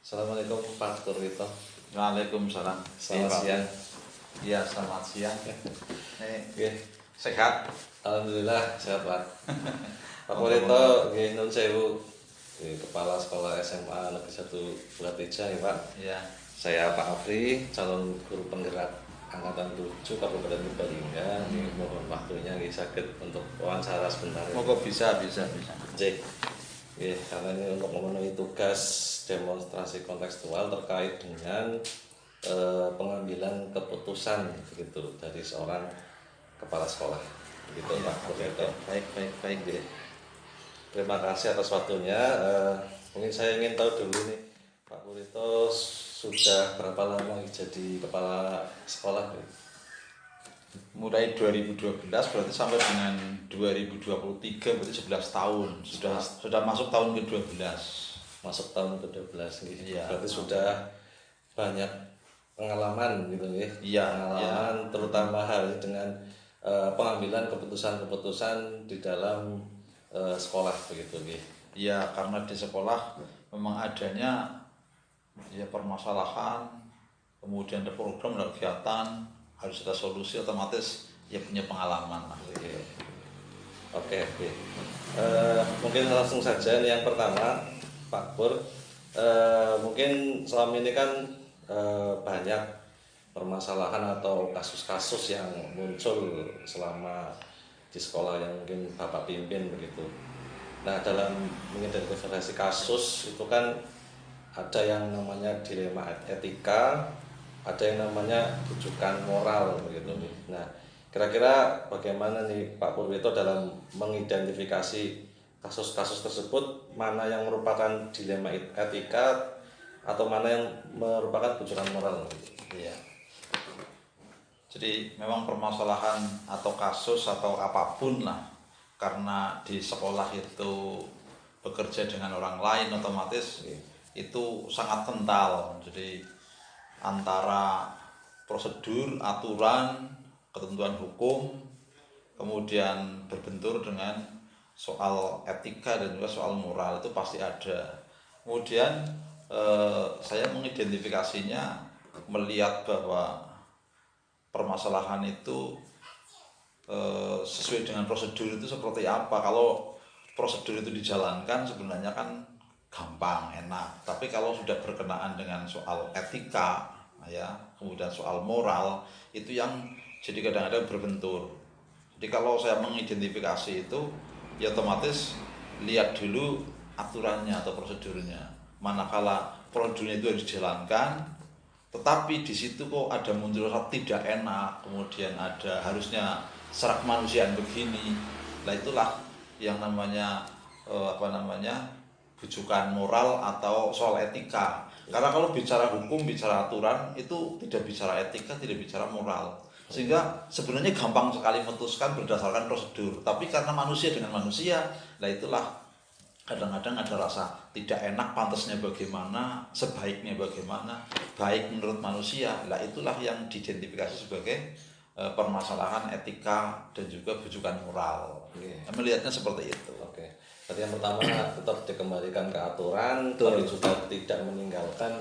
Assalamualaikum Pak Purwito. Waalaikumsalam. Selamat siang. Iya, selamat siang. Oke, Sehat? alhamdulillah sehat Pak. Pak Purwito, nggih nun sewu. Kepala Sekolah SMA Negeri 1 Bulatija ya Pak. Iya. Saya Pak Afri, calon guru penggerak angkatan 7 Kabupaten Purbalingga. Mohon waktunya nggih saged untuk wawancara sebentar. Moga bisa. J. Karena ini untuk memenuhi tugas demonstrasi kontekstual terkait dengan pengambilan keputusan begitu dari seorang kepala sekolah begitu Ya, Pak Purwito. baik. Oke. Terima kasih atas waktunya. Mungkin saya ingin tahu dulu nih Pak Purwito sudah berapa lama jadi kepala sekolah? Mulai 2012 berarti sampai dengan 2023 berarti 11 tahun. Sudah masuk tahun ke-12. Masuk tahun ke-12 gitu. Iya. Berarti sudah banyak pengalaman gitu ya. Iya, Pengalaman terutama hal dengan pengambilan keputusan-keputusan di dalam sekolah begitu gitu. Iya, karena di sekolah memang adanya ya permasalahan, kemudian ada program, ada kegiatan, harus ada solusi, otomatis ya punya pengalaman lah. Oke. Mungkin langsung saja nih yang pertama Pak Pur, mungkin selama ini kan banyak permasalahan atau kasus-kasus yang muncul selama di sekolah yang mungkin Bapak pimpin begitu. Nah, dalam mengidentifikasi kasus itu kan ada yang namanya dilema etika, ada yang namanya rujukan moral begitu nih. Nah, kira-kira bagaimana nih Pak Purwito dalam mengidentifikasi kasus-kasus tersebut, mana yang merupakan dilema etika atau mana yang merupakan rujukan moral? Iya. Jadi memang permasalahan atau kasus atau apapun lah, karena di sekolah itu bekerja dengan orang lain, otomatis itu sangat kental. Jadi antara prosedur, aturan, ketentuan hukum, kemudian berbentur dengan soal etika dan juga soal moral, itu pasti ada. Kemudian saya mengidentifikasinya melihat bahwa permasalahan itu sesuai dengan prosedur itu seperti apa. Kalau prosedur itu dijalankan sebenarnya kan gampang, enak. Tapi kalau sudah berkenaan dengan soal etika, ya, kemudian soal moral, itu yang jadi kadang-kadang berbentur. Jadi kalau saya mengidentifikasi itu, ya otomatis lihat dulu aturannya atau prosedurnya. Manakala prosedurnya itu harus dijalankan, tetapi di situ kok ada muncul rasa tidak enak, kemudian ada harusnya secara kemanusiaan begini. Nah, itulah yang namanya bujukan moral atau soal etika. Karena kalau bicara hukum, bicara aturan, itu tidak bicara etika, tidak bicara moral. Sehingga sebenarnya gampang sekali memutuskan berdasarkan prosedur. Tapi karena manusia dengan manusia, nah itulah kadang-kadang ada rasa tidak enak, pantasnya bagaimana, sebaiknya bagaimana, baik menurut manusia. Nah itulah yang diidentifikasi sebagai permasalahan etika dan juga bujukan moral. Melihatnya seperti itu. Oke. Jadi yang pertama tetap dikembalikan ke aturan, tapi juga tidak meninggalkan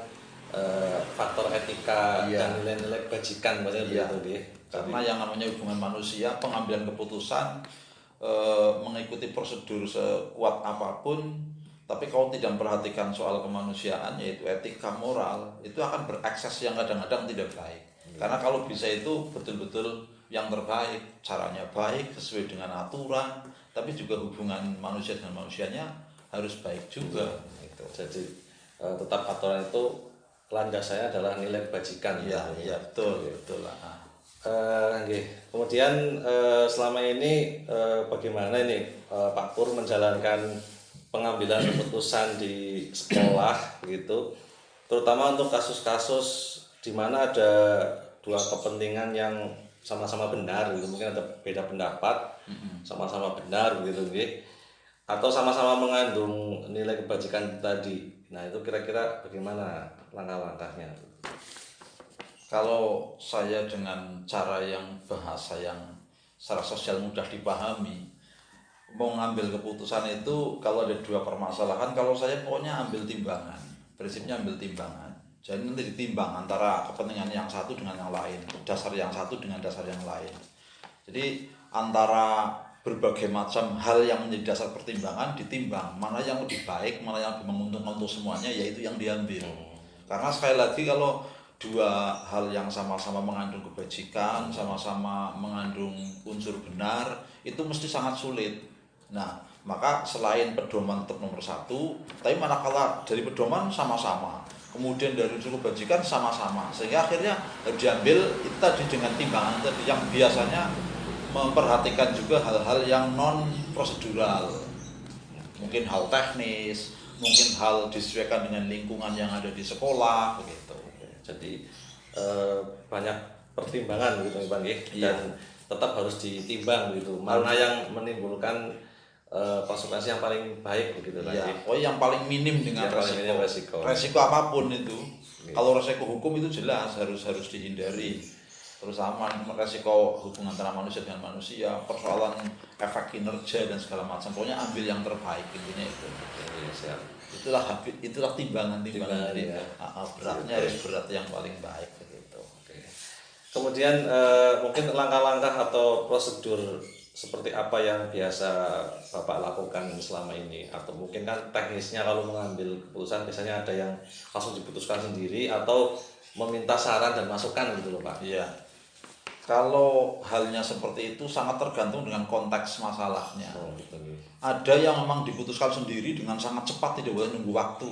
faktor etika dan nilai-nilai kebajikan begitu deh. Karena yang namanya hubungan manusia, pengambilan keputusan mengikuti prosedur sekuat apapun, tapi kalau tidak memperhatikan soal kemanusiaan, yaitu etika moral, itu akan berekses yang kadang-kadang tidak baik. Karena kalau bisa itu betul-betul yang terbaik, caranya baik, sesuai dengan aturan, tapi juga hubungan manusia dengan manusianya harus baik juga. Jadi tetap aturan itu landasannya adalah nilai kebajikan. Iya, betul lah. Kemudian selama ini bagaimana ini Pak Pur menjalankan pengambilan keputusan di sekolah gitu, terutama untuk kasus-kasus di mana ada dua kepentingan yang sama-sama benar gitu, mungkin ada beda pendapat, sama-sama benar gitu, atau sama-sama mengandung nilai kebajikan tadi. Nah itu kira-kira bagaimana langkah-langkahnya? Kalau saya dengan cara yang bahasa yang secara sosial mudah dipahami, mau ngambil keputusan itu kalau ada dua permasalahan, kalau saya pokoknya ambil timbangan. prinsipnya ambil timbangan. Jadi nanti ditimbang antara kepentingan yang satu dengan yang lain, dasar yang satu dengan dasar yang lain. Jadi antara berbagai macam hal yang menjadi dasar pertimbangan ditimbang, mana yang lebih baik, mana yang lebih menguntungkan untuk semuanya, yaitu yang diambil. Karena sekali lagi kalau dua hal yang sama-sama mengandung kebajikan, sama-sama mengandung unsur benar, itu mesti sangat sulit. Nah, maka selain pedoman tetap nomor satu, tapi manakala dari pedoman sama-sama, kemudian dari unsur kebajikan sama-sama, sehingga akhirnya diambil itu tadi dengan timbangan tadi yang biasanya memperhatikan juga hal-hal yang non prosedural, mungkin hal teknis, mungkin hal disesuaikan dengan lingkungan yang ada di sekolah begitu. Jadi banyak pertimbangan gitu Bang ya, Iya. dan tetap harus ditimbang gitu, mana yang menimbulkan konsekuensi yang paling baik begitu Iya, tadi. oh yang paling minim dengan Yang paling minim resiko. resiko apapun itu. Iya. Kalau resiko hukum itu jelas harus dihindari. Terutama resiko hubungan antara manusia dengan manusia, persoalan efek kinerja dan segala macam. Pokoknya ambil yang terbaik intinya itu. Iya, siap. Itulah timbangan. Timbangan, Jadi ya. beratnya harus berat yang paling baik begitu. Oke. Kemudian mungkin langkah-langkah atau prosedur seperti apa yang biasa Bapak lakukan selama ini, atau mungkin kan teknisnya kalau mengambil keputusan biasanya ada yang langsung diputuskan sendiri atau meminta saran dan masukan gitu loh Pak. Iya. Kalau halnya seperti itu sangat tergantung dengan konteks masalahnya. Oh, gitu. Ada yang memang diputuskan sendiri dengan sangat cepat, tidak boleh nunggu waktu.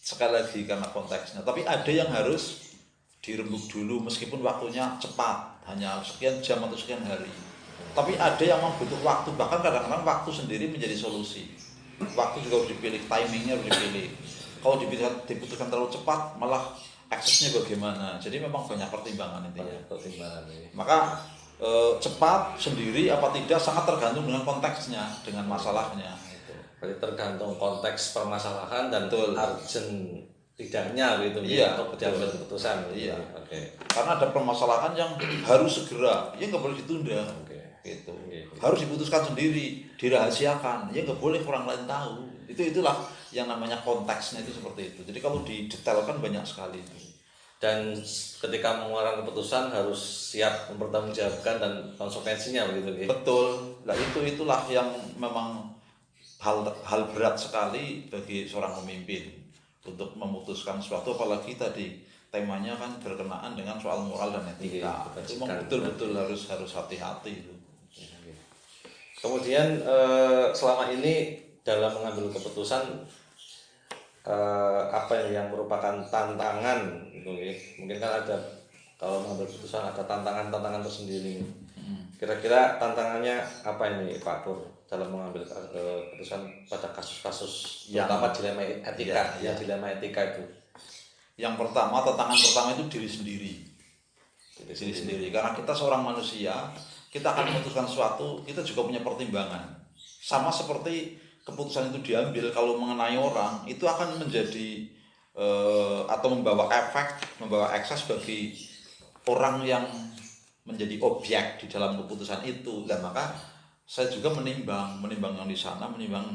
Sekali lagi karena konteksnya. Tapi ada yang harus dirembuk dulu meskipun waktunya cepat, hanya sekian jam atau sekian hari. Tapi ada yang memang butuh waktu, bahkan kadang-kadang waktu sendiri menjadi solusi. Waktu juga harus dipilih, timingnya harus dipilih. Kalau diputuskan terlalu cepat, malah aksesnya bagaimana. Jadi memang banyak pertimbangan intinya. Pertimbangan ini. Maka cepat sendiri apa tidak sangat tergantung dengan konteksnya, dengan masalahnya. Berarti tergantung konteks permasalahan dan Betul. urgent tidaknya gitu Iya, untuk diambil keputusan. Iya. Oke. Karena ada permasalahan yang harus segera, ya nggak boleh ditunda. Oke. Gitu. Oke. Harus diputuskan sendiri, dirahasiakan, ya nggak boleh orang lain tahu. Itulah yang namanya konteksnya itu seperti itu. Jadi kalau didetailkan banyak sekali itu. Dan ketika mengeluarkan keputusan harus siap mempertanggungjawabkan dan konsekuensinya begitu ya. Betul. Nah itulah yang memang hal berat sekali bagi seorang pemimpin untuk memutuskan sesuatu, apalagi tadi temanya kan berkenaan dengan soal moral dan etika. Iya, Itu memang betul-betul harus hati-hati itu. Kemudian selama ini dalam mengambil keputusan apa yang merupakan tantangan gitu ya. Mungkin kan ada, kalau mengambil keputusan ada tantangan tersendiri. Kira-kira tantangannya apa ini Pak Pur dalam mengambil keputusan pada kasus-kasus terutama dilema etika, dilema etika itu? Yang pertama, tantangan pertama itu diri sendiri. Diri sendiri. Karena kita seorang manusia, kita akan memutuskan sesuatu, kita juga punya pertimbangan. Sama seperti keputusan itu diambil, kalau mengenai orang, itu akan menjadi atau membawa efek, membawa ekses bagi orang yang menjadi objek di dalam keputusan itu. Dan maka saya juga menimbang yang di sana, menimbang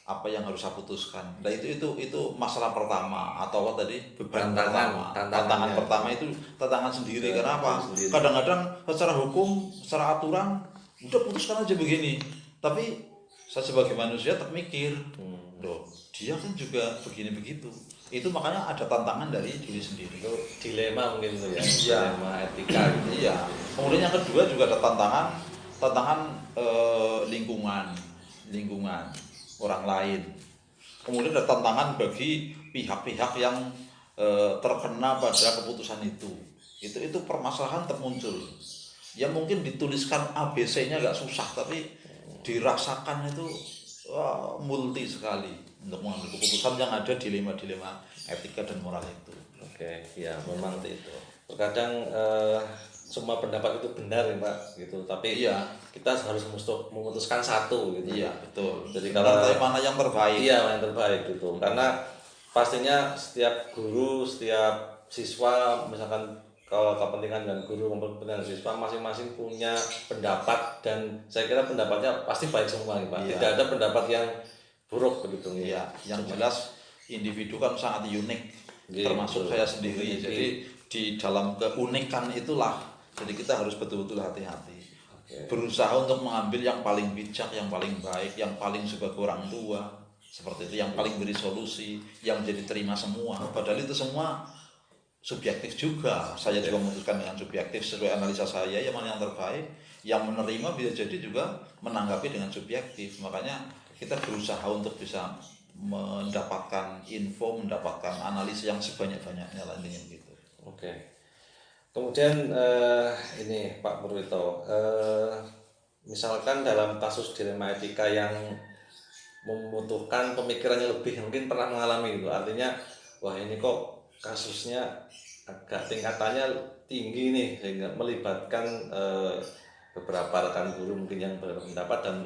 apa yang harus saya putuskan. Nah itu masalah pertama, atau apa tadi, beban pertama. Tantangan pertama itu tantangan sendiri. Kenapa? Kadang-kadang secara hukum, secara aturan udah putuskan aja begini, tapi saya sebagai manusia tetap mikir, loh dia kan juga begini begitu. Itu makanya ada tantangan dari diri sendiri. Itu dilema mungkin itu ya. Iya. Dilema etika gitu. Iya. Kemudian yang kedua juga ada tantangan lingkungan orang lain. Kemudian ada tantangan bagi pihak-pihak yang terkena pada keputusan itu. Itu permasalahan tetap muncul. Ya mungkin dituliskan ABC-nya agak susah, tapi dirasakan itu multi sekali untuk mengambil keputusan yang ada dilema-dilema etika dan moral itu. Oke, ya memang itu. Terkadang semua pendapat itu benar ya Pak, gitu. Tapi kita harus memutuskan satu gitu. Iya betul. Jadi kalau mana yang terbaik? Iya, yang terbaik gitu. Karena pastinya setiap guru, setiap siswa, misalkan kalau kepentingan dan guru maupun kepentingan siswa masing-masing punya pendapat, dan saya kira pendapatnya pasti baik semua nih Pak. Tidak ada pendapat yang buruk begitu. Iya, yang jelas individu kan sangat unik, Iya, termasuk betul. saya sendiri. Unik. Jadi di dalam keunikan itulah, jadi kita harus betul-betul hati-hati. Oke. Berusaha untuk mengambil yang paling bijak, yang paling baik, yang paling sebagai orang tua, seperti itu, yang paling beri solusi, yang jadi terima semua. Padahal itu semua subjektif juga. Saya juga memutuskan dengan subjektif sesuai analisa saya yang mana yang terbaik. Yang menerima bisa jadi juga menanggapi dengan subjektif. Makanya kita berusaha untuk bisa mendapatkan info, mendapatkan analisis yang sebanyak-banyaknya lah dengan gitu. Oke. Kemudian ini Pak Purwito, misalkan dalam kasus dilema etika yang membutuhkan pemikiran yang lebih, mungkin pernah mengalami gitu. Artinya, wah ini kok kasusnya agak tingkatannya tinggi nih, sehingga melibatkan beberapa rekan guru mungkin yang berpendapat dan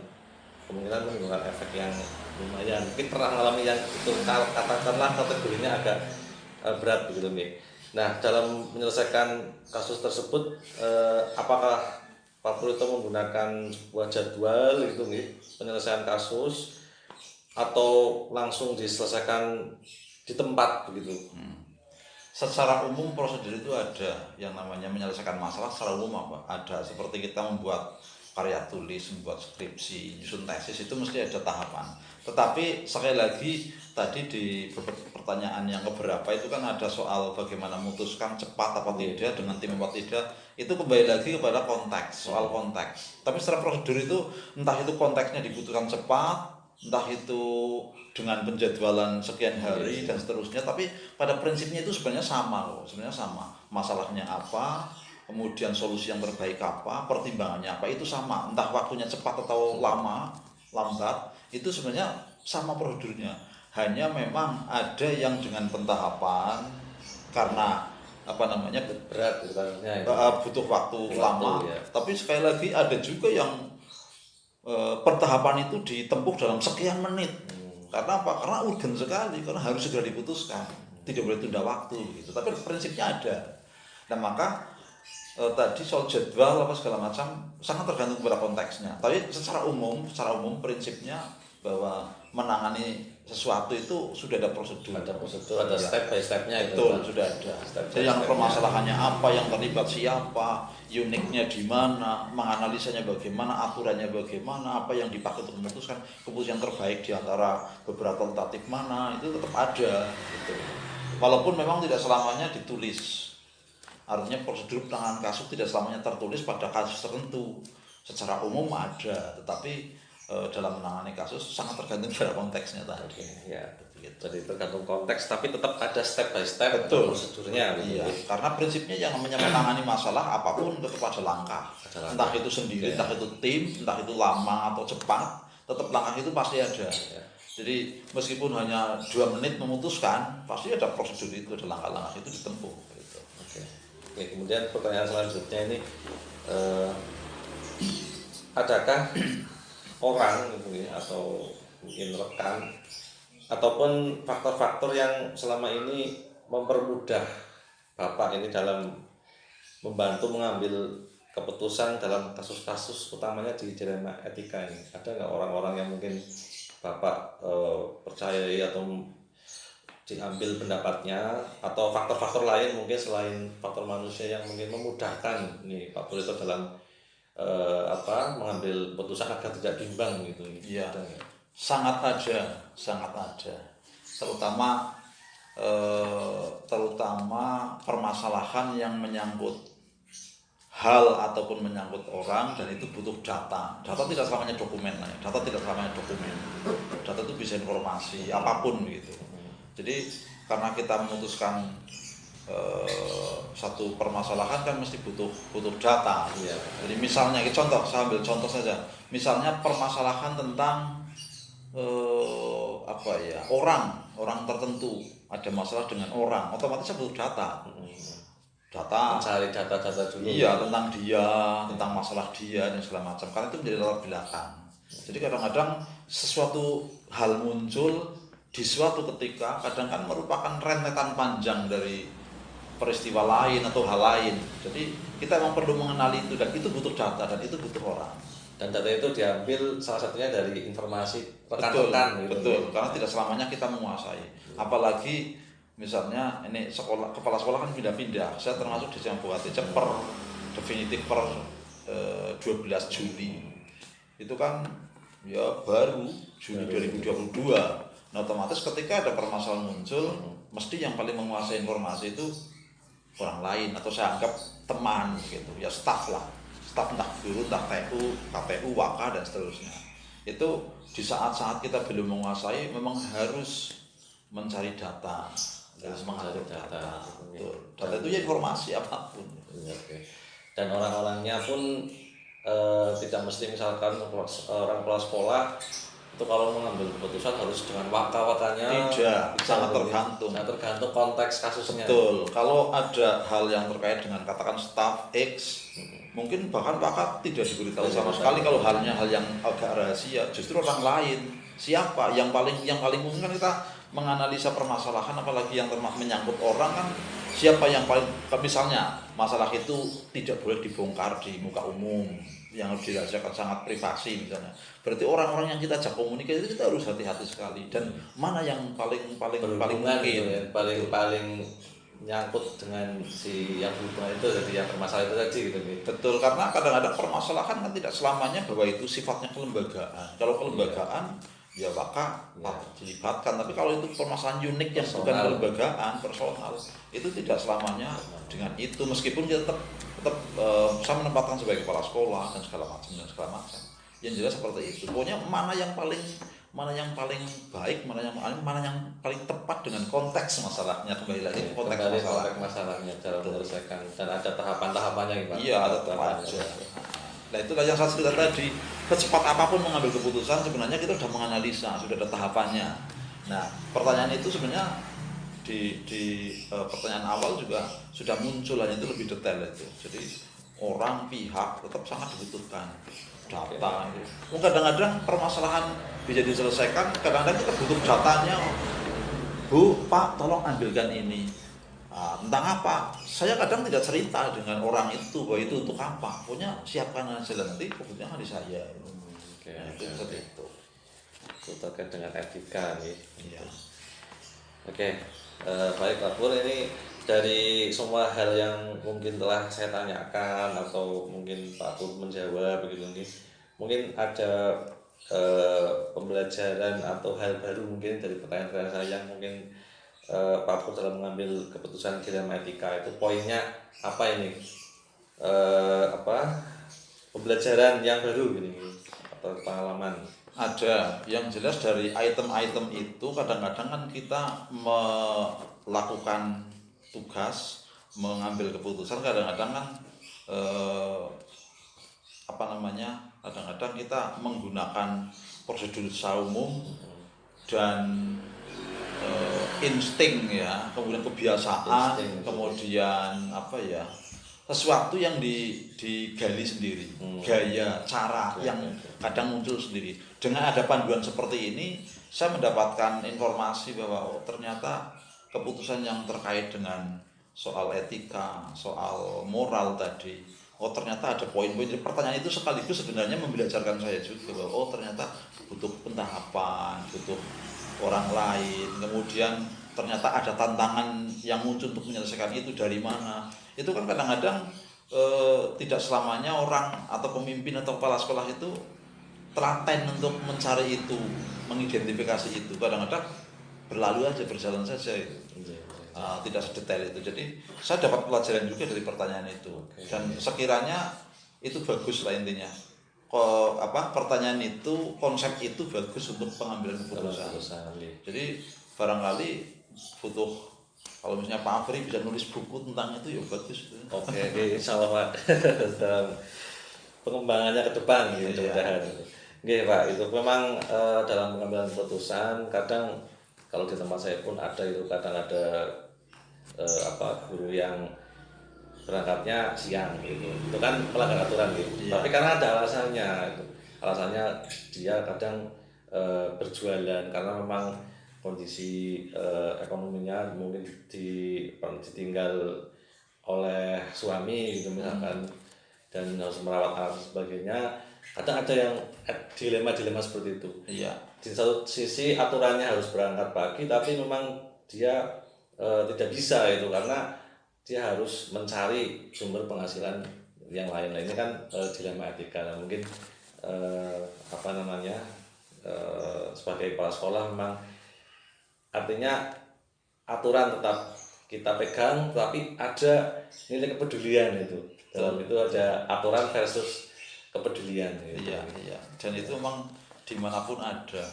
kemungkinan menimbulkan efek yang lumayan. Mungkin pernah mengalami yang itu, katakanlah kategorinya agak berat begitu nih. Nah, dalam menyelesaikan kasus tersebut, apakah Pak Purwito menggunakan sebuah jadwal gitu nih penyelesaian kasus, atau langsung diselesaikan di tempat begitu? Secara umum prosedur itu ada yang namanya menyelesaikan masalah secara umum apa? Ada, seperti kita membuat karya tulis, membuat skripsi, nyusun tesis, itu mesti ada tahapan. Tetapi sekali lagi tadi di pertanyaan yang keberapa itu kan ada soal bagaimana memutuskan cepat apa tidak dengan tim apa tidak, itu kembali lagi kepada konteks, soal konteks. Tapi secara prosedur itu entah itu konteksnya dibutuhkan cepat, entah itu dengan penjadwalan sekian hari dan seterusnya, tapi pada prinsipnya itu sebenarnya sama loh, sebenarnya sama. Masalahnya apa, kemudian solusi yang terbaik apa, pertimbangannya apa, itu sama. Entah waktunya cepat atau lama, lambat, itu sebenarnya sama prosedurnya. Hanya memang ada yang dengan pentahapan karena apa namanya Berat gitu kasusnya itu. butuh waktu lama, ya. tapi sekali lagi ada juga yang pertahapan itu ditempuh dalam sekian menit. Karena apa? Karena urgen sekali, karena harus segera diputuskan, tidak boleh tunda waktu gitu. Tapi prinsipnya ada. Nah maka tadi soal jadwal apa segala macam sangat tergantung pada konteksnya. Tapi secara umum prinsipnya bahwa menangani sesuatu itu sudah ada prosedur. Ada prosedur, ada step by stepnya itu. Betul, Pak. sudah ada. Step by Jadi yang stepnya. permasalahannya apa, yang terlibat siapa, uniknya di mana, menganalisanya bagaimana, aturannya bagaimana, apa yang dipakai untuk memutuskan keputusan terbaik di antara beberapa alternatif mana, itu tetap ada gitu. Walaupun memang tidak selamanya ditulis. Artinya prosedur penanganan kasus tidak selamanya tertulis pada kasus tertentu. Secara umum ada, tetapi dalam menangani kasus sangat tergantung pada konteksnya tadi. Oke, ya. Jadi tergantung konteks, tapi tetap ada step by step. Betul. Prosedurnya. Iya, karena prinsipnya yang namanya menangani masalah apapun tetap ada langkah. Ada langkah. Entah itu sendiri, entah itu tim, entah itu lama atau cepat, tetap langkah itu pasti ada. Ya. Jadi meskipun hanya 2 menit memutuskan, pasti ada prosedur itu, ada langkah-langkah itu ditempuh. Gitu. Oke. Oke, kemudian pertanyaan selanjutnya ini, adakah orang gitu ya, atau mungkin rekan ataupun faktor-faktor yang selama ini mempermudah Bapak ini dalam membantu mengambil keputusan dalam kasus-kasus utamanya di dilema etika ini? Ada nggak orang-orang yang mungkin Bapak percayai atau diambil pendapatnya, atau faktor-faktor lain mungkin selain faktor manusia yang mungkin memudahkan nih Pak Purwito dalam mengambil keputusan agar tidak bimbang gitu? Iya. Ada nggak? Sangat ada. Terutama permasalahan yang menyangkut hal ataupun menyangkut orang, dan itu butuh data. Data tidak selamanya dokumen, data tidak selamanya dokumen. Data itu bisa informasi apapun gitu. Jadi karena kita memutuskan satu permasalahan kan mesti butuh data. Iya. Jadi misalnya, saya ambil contoh saja. Misalnya permasalahan tentang orang tertentu, ada masalah dengan orang, otomatis saya butuh data. Mencari data-data dulu. Iya, tentang dia, tentang masalah dia dan segala macam. Karena itu menjadi latar belakang. Jadi kadang-kadang sesuatu hal muncul di suatu ketika, kadang kan merupakan rentetan panjang dari peristiwa lain atau hal lain. Jadi kita memang perlu mengenali itu, dan itu butuh data, dan itu butuh orang. Dan data itu diambil salah satunya dari informasi Betul, rekan-rekan gitu. betul. Karena tidak selamanya kita menguasai. Apalagi misalnya ini kepala sekolah kan pindah-pindah. Saya termasuk di yang buat per definitif per 12 Juli. Itu kan ya baru Juli 2022. Nah, otomatis ketika ada permasalahan muncul, mesti yang paling menguasai informasi itu orang lain atau saya anggap teman gitu, ya staf lah. Staf entah guru, entah TU, KPU, Waka dan seterusnya. Itu di saat-saat kita belum menguasai memang harus mencari data, harus mengatur data. Betul. Data itu ya informasi apapun. Oke. Dan orang-orangnya pun tidak mesti misalkan orang kepala sekolah itu kalau mengambil keputusan harus dengan waka-wakanya. Tidak, sangat tergantung. Sangat tergantung konteks kasusnya. Betul. Kalau ada hal yang terkait dengan katakan staf X, mungkin bahkan Pak tidak diberitahu sama sekali. Kalau halnya hal yang agak rahasia, justru orang lain. Siapa yang paling mungkin kan kita menganalisa permasalahan, apalagi yang menyangkut orang kan, siapa yang paling, misalnya masalah itu tidak boleh dibongkar di muka umum, yang harus dirahasiakan, sangat privasi misalnya. Berarti orang-orang yang kita ajak komunikasi itu kita harus hati-hati sekali. Dan mana yang paling mungkin, ya, paling nyangkut dengan si yang berhubungan itu, jadi yang bermasalah itu tadi gitu. Betul, karena kadang-kadang permasalahan kan tidak selamanya bahwa itu sifatnya kelembagaan. Kalau kelembagaan ya maka dilibatkan, tapi kalau itu permasalahan unik yang bukan kelembagaan, personal, itu tidak selamanya dengan itu. Meskipun kita tetap saya menempatkan sebagai kepala sekolah dan segala macam. Yang jelas seperti itu. Pokoknya mana yang paling baik, mana yang paling tepat dengan konteks masalahnya. Kembali lagi konteks masalahnya cara menyelesaikan, dan ada tahapan-tahapannya Pak. Iya, ada tahapannya. Nah, itulah yang saya cerita tadi. Secepat apapun mengambil keputusan, sebenarnya kita sudah menganalisa, sudah ada tahapannya. Nah, pertanyaan itu sebenarnya di pertanyaan awal juga sudah muncul, hanya itu lebih detail itu. Jadi orang pihak tetap sangat dibutuhkan data. Kadang-kadang permasalahan bisa diselesaikan, kadang-kadang kita butuh datanya. Bu, Pak, tolong ambilkan ini. Tentang apa? Saya kadang tidak cerita dengan orang itu bahwa itu untuk apa. Pokoknya siapkan aja, nanti kebutuhannya di saya. Seperti itu. Itu terkait dengan etika nih. Iya. Oke, baik Pak Pur, ini dari semua hal yang mungkin telah saya tanyakan atau mungkin Pak Pur menjawab begitu nih, mungkin ada pembelajaran atau hal baru mungkin dari pertanyaan saya yang mungkin Pak Pur dalam mengambil keputusan dilema etika itu poinnya apa ini, pembelajaran yang baru gini atau pengalaman. Ada, yang jelas dari item-item itu kadang-kadang kan kita melakukan tugas, mengambil keputusan, kadang-kadang kan kadang-kadang kita menggunakan prosedur secara umum dan insting ya, kemudian kebiasaan, kemudian sesuatu yang digali sendiri, gaya, cara yang kadang muncul sendiri. Dengan ada panduan seperti ini, saya mendapatkan informasi bahwa ternyata keputusan yang terkait dengan soal etika, soal moral tadi, ternyata ada poin-poin. Jadi pertanyaan itu sekaligus sebenarnya membelajarkan saya juga bahwa ternyata butuh pentahapan, butuh orang lain, kemudian ternyata ada tantangan yang muncul untuk menyelesaikan itu dari mana. Itu kan kadang-kadang tidak selamanya orang atau pemimpin atau kepala sekolah itu telaten untuk mencari itu, mengidentifikasi itu. Kadang-kadang berlalu aja, berjalan saja itu. Tidak sedetail itu. Jadi saya dapat pelajaran juga dari pertanyaan itu. Dan sekiranya itu bagus lah intinya. Pertanyaan itu, konsep itu bagus untuk pengambilan keputusan. Jadi barangkali butuh, kalau misalnya Pak Afri bisa nulis buku tentang itu ya bagus. Oke, insya Allah Pak. Dalam pengembangannya ke depan gitu, mudah-mudahan. Oke Pak, itu memang dalam pengambilan keputusan kadang kalau di tempat saya pun ada itu, kadang ada guru yang berangkatnya siang gitu, itu kan melanggar aturan gitu. Tapi karena ada alasannya dia kadang berjualan karena memang kondisi ekonominya mungkin ditinggal oleh suami gitu misalkan, dan harus merawat anak dan sebagainya. kadang ada yang dilema-dilema seperti itu. Iya. Di satu sisi aturannya harus berangkat pagi, tapi memang dia tidak bisa itu karena dia harus mencari sumber penghasilan yang lain-lainnya kan dilema etika. Nah, mungkin apa namanya sebagai kepala sekolah memang artinya aturan tetap kita pegang, tapi ada nilai kepedulian itu. Dalam itu ada aturan versus kepedulian. Gitu. Iya, iya. Dan itu memang dimanapun ada.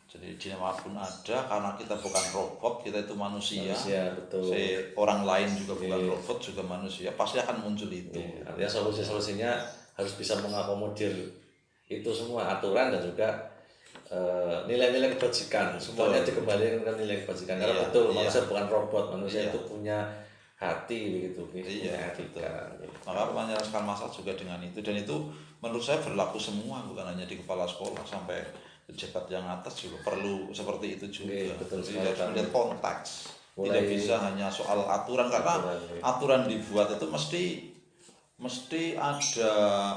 Jadi dimanapun ada, karena kita bukan robot, kita itu manusia. Betul. Orang lain juga bukan robot, juga manusia. Pasti akan muncul itu. Artinya solusinya harus bisa mengakomodir itu semua aturan dan juga nilai-nilai kebajikan. Semuanya dikembalikan ke nilai kebajikan. Karena betul manusia bukan robot, manusia itu punya hati begitu. Iya, betul. Maka menyelesaikan masalah juga dengan itu, dan itu menurut saya berlaku semua, bukan hanya di kepala sekolah, sampai pejabat yang atas juga perlu seperti itu juga. Betul. Jadi harus melihat konteks. Tidak bisa hanya soal aturan, karena aturan dibuat itu mesti ada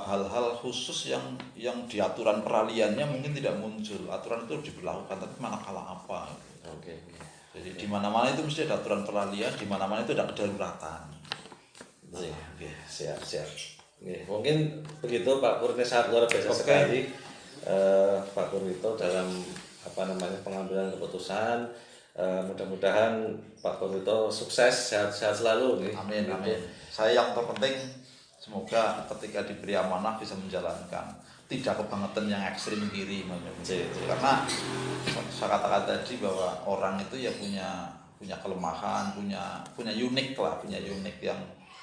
hal-hal khusus yang di aturan peraliannya mungkin tidak muncul. Aturan itu diberlakukan, tapi manakala apa. Jadi di mana-mana itu mesti ada aturan peralihan, di mana-mana itu ada kedaruratan. Siap. Mungkin begitu Pak Pur, ini sangat luar biasa sekali Pak Purwito dalam pengambilan keputusan. Mudah-mudahan Pak Purwito sukses, sehat-sehat selalu nih. Amin. Saya yang terpenting semoga ketika diberi amanah bisa menjalankan, tidak kebangetan yang ekstrim kiri. Karena saya katakan tadi bahwa orang itu ya punya kelemahan, punya unik yang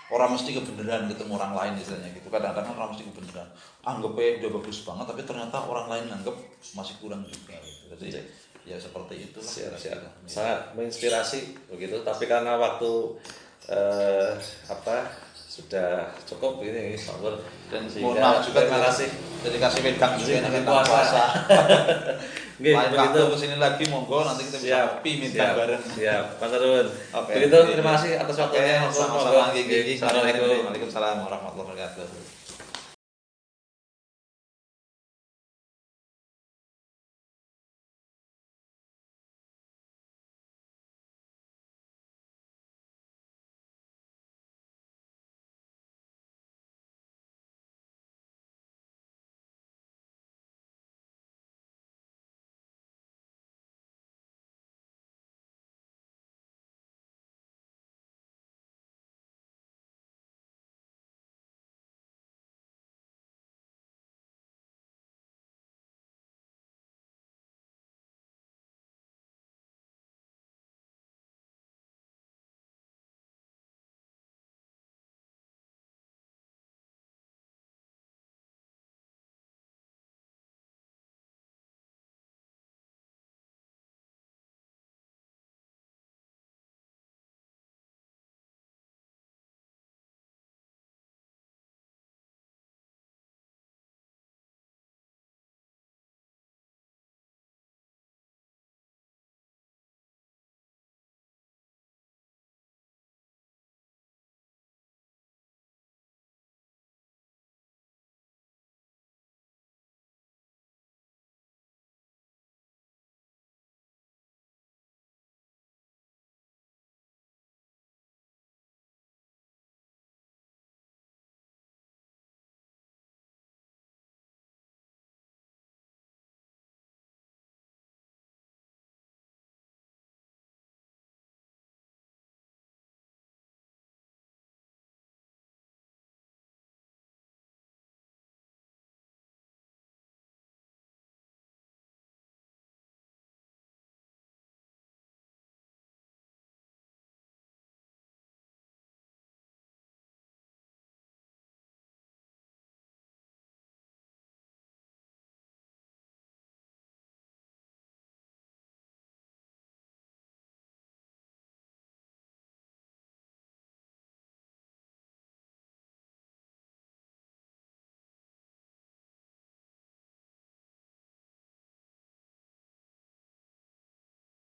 orang mesti kebenaran ketemu orang lain misalnya gitu. Kadang-kadang orang mesti kebenaran, anggapnya udah bagus banget, tapi ternyata orang lain anggap masih kurang juga gitu. Jadi ya seperti itu. Siap. Sangat menginspirasi begitu, tapi karena waktu sudah cukup ini Pak Pur, dan mohon maaf juga, terima kasih. Jadi kasih wedang juga Jadi dengan puasa. Lain waktu begitu. kesini lagi monggo, nanti kita bisa kopi minta bareng. Siap, Pak Tarun. Oke. Begitu, terima kasih atas waktunya. Sama-sama. Assalamualaikum. Waalaikumsalam warahmatullahi wabarakatuh.